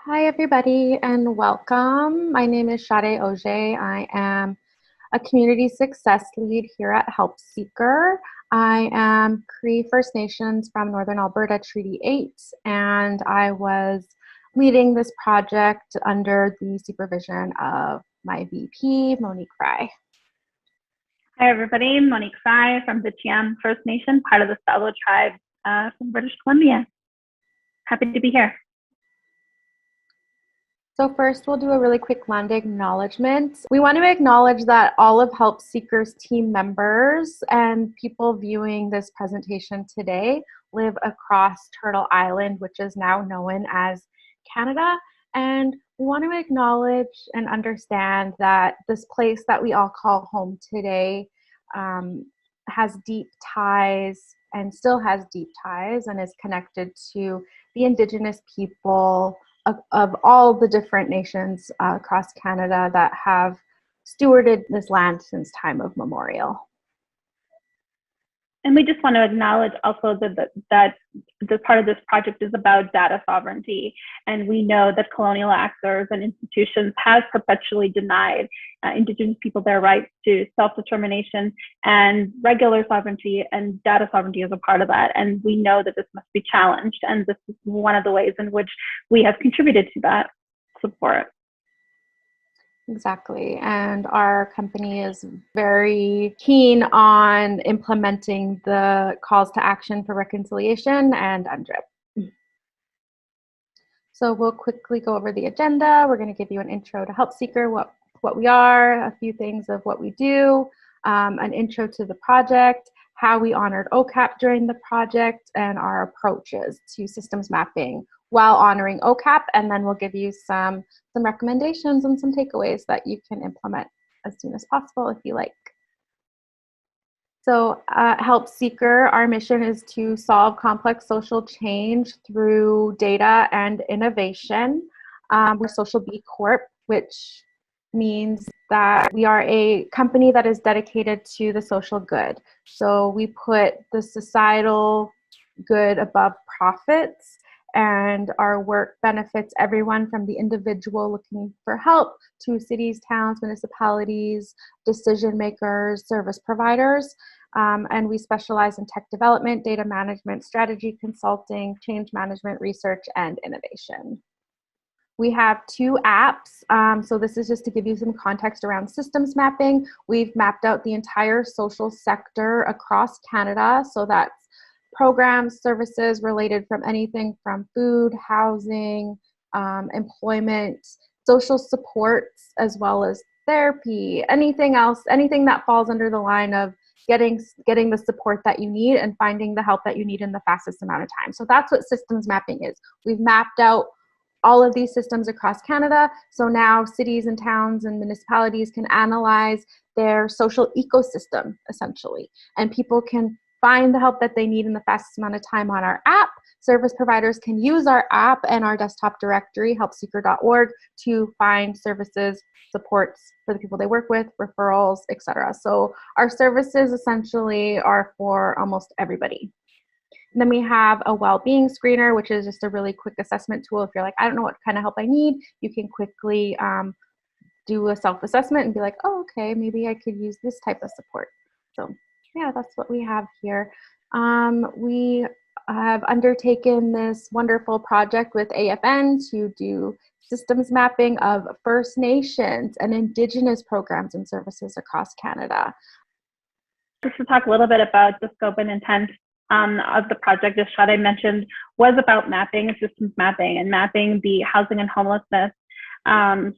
Hi, everybody, and welcome. My name is Shade Oje. I am a community success lead here at Helpseeker. I am Cree First Nations from Northern Alberta Treaty 8, and I was leading this project under the supervision of my VP, Monique Fry. Hi, everybody. Monique Fry from the Tiam First Nation, part of the Salo tribe from British Columbia. Happy to be here. So first, we'll do a really quick land acknowledgement. We want to acknowledge that all of Helpseeker's team members and people viewing this presentation today live across Turtle Island, which is now known as Canada. And we want to acknowledge and understand that this place that we all call home today has deep ties and still has deep ties and is connected to the Indigenous people of all the different nations across Canada that have stewarded this land since time of memorial. And we just want to acknowledge also that the part of this project is about data sovereignty. And we know that colonial actors and institutions have perpetually denied Indigenous people their rights to self-determination, and regular sovereignty and data sovereignty is a part of that. And we know that this must be challenged. And this is one of the ways in which we have contributed to that support. Exactly. And our company is very keen on implementing the calls to action for reconciliation and UNDRIP. So we'll quickly go over the agenda. We're going to give you an intro to Helpseeker, what we are, a few things of what we do, an intro to the project, how we honored OCAP during the project, and our approaches to systems mapping while honoring OCAP, and then we'll give you some recommendations and some takeaways that you can implement as soon as possible if you like. So Helpseeker, our mission is to solve complex social change through data and innovation. We're Social B Corp, which means that we are a company that is dedicated to the social good. So we put the societal good above profits, and our work benefits everyone from the individual looking for help to cities, towns, municipalities, decision makers, service providers. And we specialize in tech development, data management, strategy consulting, change management, research, and innovation. We have 2 apps. So this is just to give you some context around systems mapping. We've mapped out the entire social sector across Canada. So that's programs, services related from anything from food, housing, employment, social supports, as well as therapy, anything else, anything that falls under the line of getting the support that you need and finding the help that you need in the fastest amount of time. So that's what systems mapping is. We've mapped out all of these systems across Canada. So now cities and towns and municipalities can analyze their social ecosystem, essentially, and people can find the help that they need in the fastest amount of time on our app. Service providers can use our app and our desktop directory, helpseeker.org, to find services, supports for the people they work with, referrals, etc. So our services essentially are for almost everybody. And then we have a well-being screener, which is just a really quick assessment tool. If you're like, I don't know what kind of help I need, you can quickly do a self-assessment and be like, oh, okay, maybe I could use this type of support. So yeah, that's what we have here. We have undertaken this wonderful project with AFN to do systems mapping of First Nations and Indigenous programs and services across Canada. Just to talk a little bit about the scope and intent of the project, as Shade mentioned, was about mapping and systems mapping and mapping the housing and homelessness,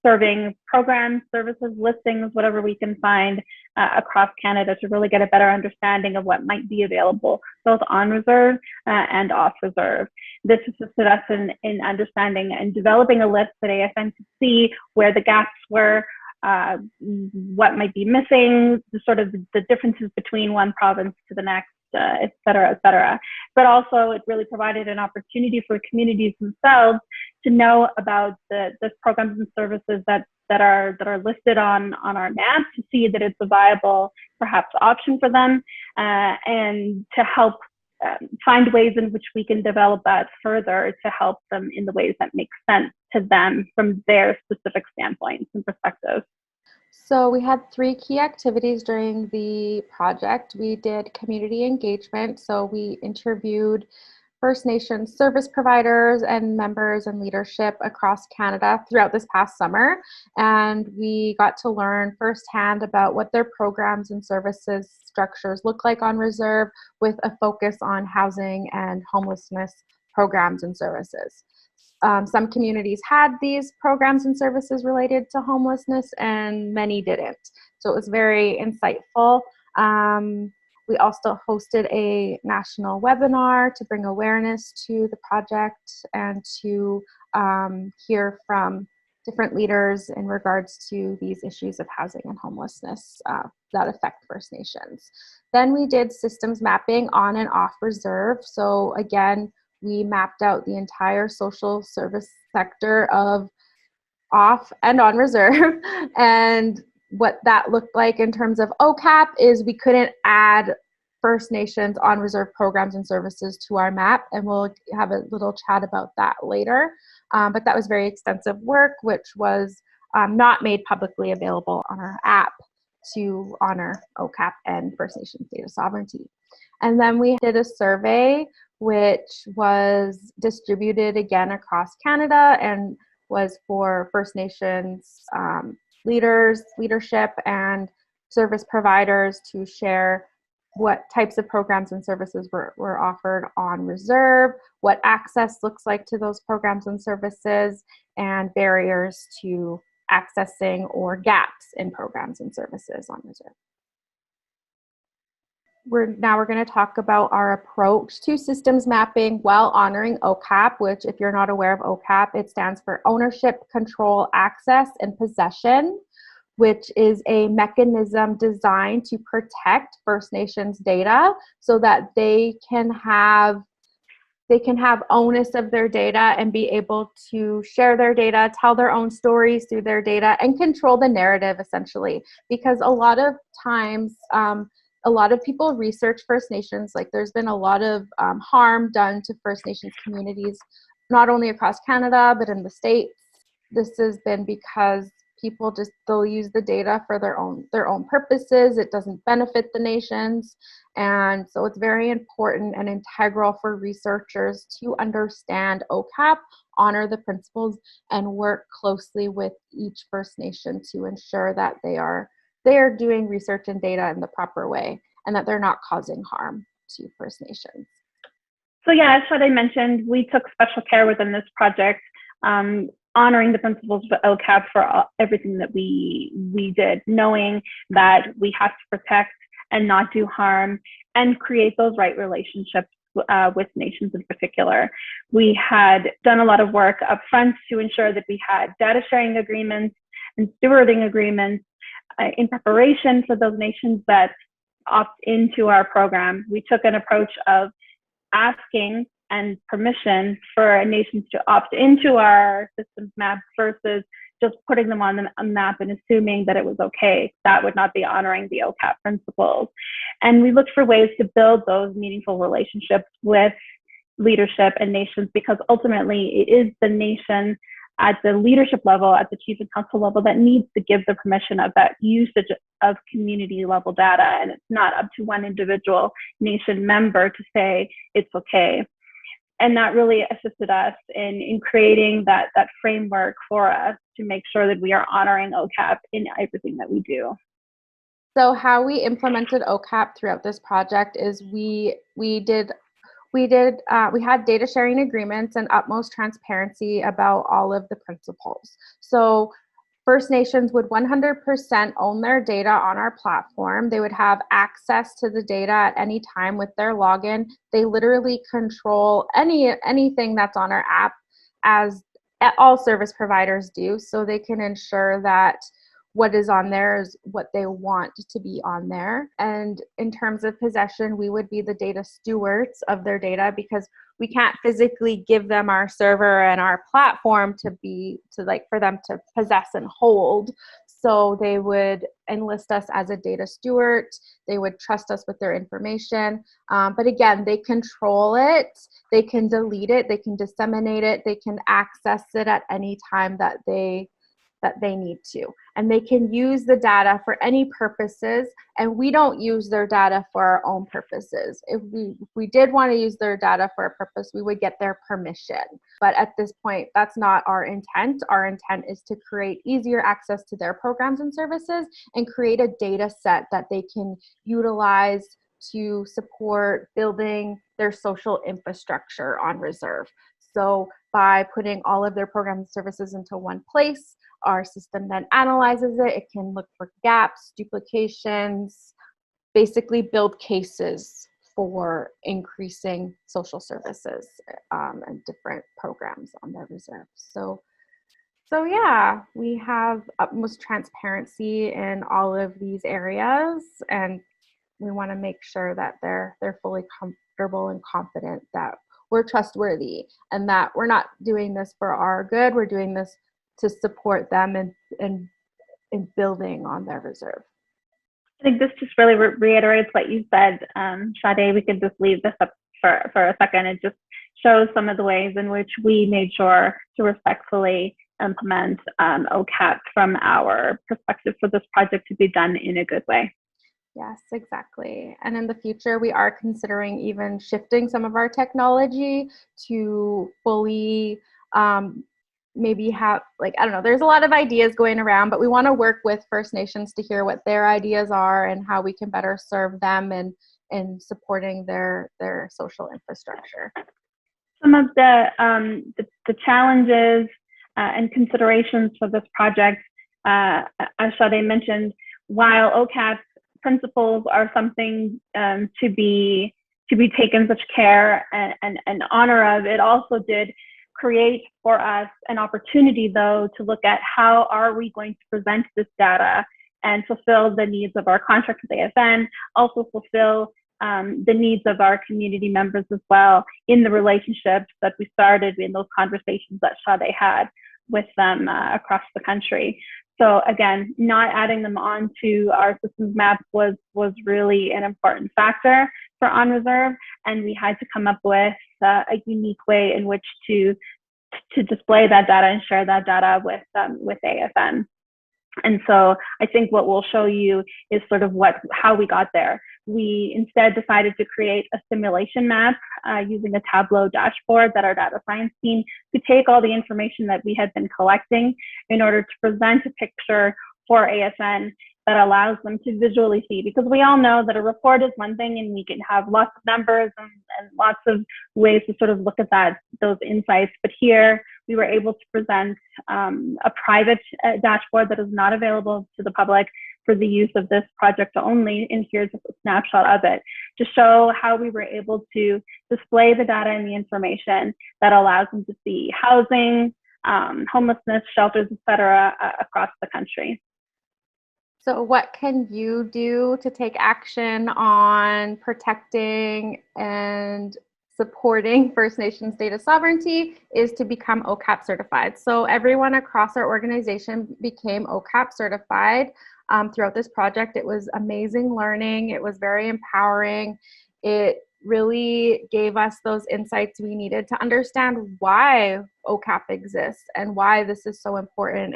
serving programs, services, listings, whatever we can find across Canada to really get a better understanding of what might be available, both on reserve and off reserve. This assisted us in understanding and developing a list that AFN could see where the gaps were, what might be missing, the differences between one province to the next, et cetera, but also it really provided an opportunity for communities themselves to know about the programs and services that are listed on our map, to see that it's a viable perhaps option for them, and to help find ways in which we can develop that further to help them in the ways that make sense to them from their specific standpoints and perspectives? So we had 3 key activities during the project. We did community engagement. So we interviewed First Nations service providers and members and leadership across Canada throughout this past summer. And we got to learn firsthand about what their programs and services structures look like on reserve, with a focus on housing and homelessness programs and services. Some communities had these programs and services related to homelessness, and many didn't. So it was very insightful. We also hosted a national webinar to bring awareness to the project and to hear from different leaders in regards to these issues of housing and homelessness that affect First Nations. Then we did systems mapping on and off reserve. So again, we mapped out the entire social service sector of off and on reserve. And what that looked like in terms of OCAP is we couldn't add First Nations on reserve programs and services to our map, and we'll have a little chat about that later. But that was very extensive work, which was not made publicly available on our app to honor OCAP and First Nations data sovereignty. And then we did a survey which was distributed again across Canada and was for First Nations leaders, leadership, and service providers to share what types of programs and services were offered on reserve, what access looks like to those programs and services, and barriers to accessing or gaps in programs and services on reserve. We're going to talk about our approach to systems mapping while honoring OCAP, which, if you're not aware of OCAP, it stands for Ownership, Control, Access, and Possession, which is a mechanism designed to protect First Nations data so that they can have onus of their data and be able to share their data, tell their own stories through their data, and control the narrative, essentially. Because a lot of times, a lot of people research First Nations. Like, there's been a lot of harm done to First Nations communities, not only across Canada, but in the States. This has been because people they'll use the data for their own purposes. It doesn't benefit the nations. And so it's very important and integral for researchers to understand OCAP, honor the principles, and work closely with each First Nation to ensure that they are doing research and data in the proper way, and that they're not causing harm to First Nations. So yeah, as I mentioned, we took special care within this project, honoring the principles of OCAP for everything that we did, knowing that we have to protect and not do harm and create those right relationships with nations in particular. We had done a lot of work up front to ensure that we had data sharing agreements and stewarding agreements in preparation for those nations that opt into our program. We took an approach of asking and permission for nations to opt into our systems map versus just putting them on the map and assuming that it was okay. That would not be honoring the OCAP principles. And we looked for ways to build those meaningful relationships with leadership and nations, because ultimately it is the nation at the leadership level, at the chief and council level, that needs to give the permission of that usage of community level data. And it's not up to one individual nation member to say it's okay. And that really assisted us in creating that framework for us to make sure that we are honoring OCAP in everything that we do. So how we implemented OCAP throughout this project is we had data sharing agreements and utmost transparency about all of the principles. So First Nations would 100% own their data on our platform. They would have access to the data at any time with their login. They literally control anything that's on our app, as all service providers do, so they can ensure that what is on there is what they want to be on there. And in terms of possession, we would be the data stewards of their data, because we can't physically give them our server and our platform for them to possess and hold. So they would enlist us as a data steward. They would trust us with their information. But again, they control it. They can delete it. They can disseminate it. They can access it at any time that they need to. And they can use the data for any purposes, and we don't use their data for our own purposes. If we did want to use their data for a purpose, we would get their permission. But at this point, that's not our intent. Our intent is to create easier access to their programs and services and create a data set that they can utilize to support building their social infrastructure on reserve. So by putting all of their programs and services into one place, our system then analyzes it. It can look for gaps, duplications, basically build cases for increasing social services and different programs on their reserve. So yeah, we have utmost transparency in all of these areas, and we want to make sure that they're fully comfortable and confident that we're trustworthy and that we're not doing this for our good. We're doing this to support them in building on their reserve. I think this just really reiterates what you said, Sade. We could just leave this up for a second. It just shows some of the ways in which we made sure to respectfully implement OCAP from our perspective for this project to be done in a good way. Yes, exactly. And in the future, we are considering even shifting some of our technology to fully maybe have, like, I don't know, there's a lot of ideas going around, but we want to work with First Nations to hear what their ideas are and how we can better serve them in supporting their social infrastructure. Some of the challenges and considerations for this project, as Sade mentioned, while OCAP principles are something to be taken such care and honor of, it also did create for us an opportunity, though, to look at how are we going to present this data and fulfill the needs of our contract with AFN, also fulfill the needs of our community members as well in the relationships that we started in those conversations that Sade had with them across the country. So again, not adding them onto our systems map was really an important factor for On Reserve, and we had to come up with a unique way in which to display that data and share that data with AFN. And so I think what we'll show you is sort of how we got there. We instead decided to create a simulation map using a Tableau dashboard that our data science team could take all the information that we had been collecting in order to present a picture for AFN that allows them to visually see, because we all know that a report is one thing and we can have lots of numbers and lots of ways to sort of look at those insights. But here we were able to present a private dashboard that is not available to the public for the use of this project only. And here's just a snapshot of it to show how we were able to display the data and the information that allows them to see housing, homelessness, shelters, etc., across the country. So what can you do to take action on protecting and supporting First Nations data sovereignty is to become OCAP certified. So everyone across our organization became OCAP certified throughout this project. It was amazing learning. It was very empowering. It really gave us those insights we needed to understand why OCAP exists and why this is so important,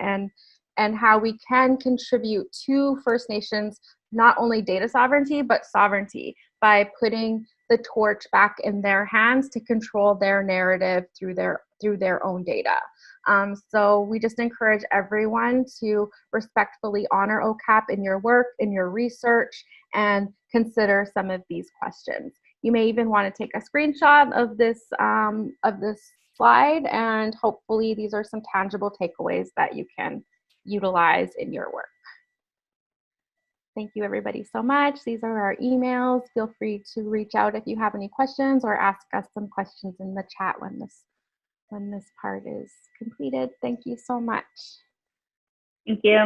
and how we can contribute to First Nations, not only data sovereignty, but sovereignty by putting the torch back in their hands to control their narrative through their own data. So we just encourage everyone to respectfully honor OCAP in your work, in your research, and consider some of these questions. You may even want to take a screenshot of this slide, and hopefully these are some tangible takeaways that you can utilize in your work. Thank you everybody so much. These are our emails. Feel free to reach out if you have any questions or ask us some questions in the chat when this part is completed. Thank you so much. Thank you.